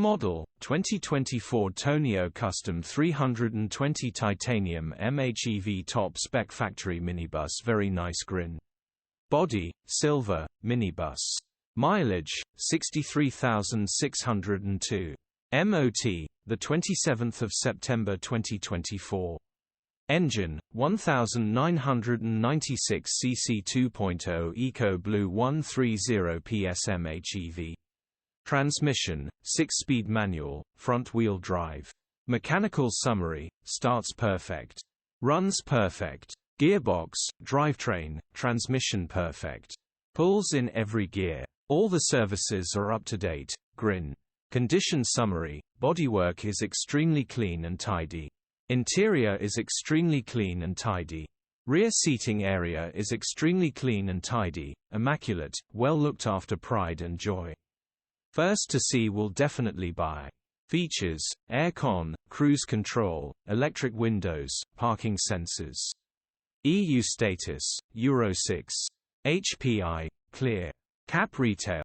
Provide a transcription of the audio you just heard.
model, 2024 Tourneo Custom 320 Titanium Mhev top spec factory minibus. Very nice grin. Body, silver, minibus. Mileage, 63,602. MOT, the 27th of September 2024. Engine, 1996 cc 2.0 EcoBlue 130 PS Mhev. Transmission, 6-speed manual, front-wheel drive. Mechanical summary: starts perfect. Runs perfect. Gearbox, drivetrain, transmission perfect. Pulls in every gear. All the services are up to date. Grin. Condition summary: bodywork is extremely clean and tidy. Interior is extremely clean and tidy. Rear seating area is extremely clean and tidy, immaculate, well looked after. Pride and joy. First to see will definitely buy. Features: aircon, cruise control, electric windows, parking sensors. EU status: Euro 6. HPI, clear. Cap retail.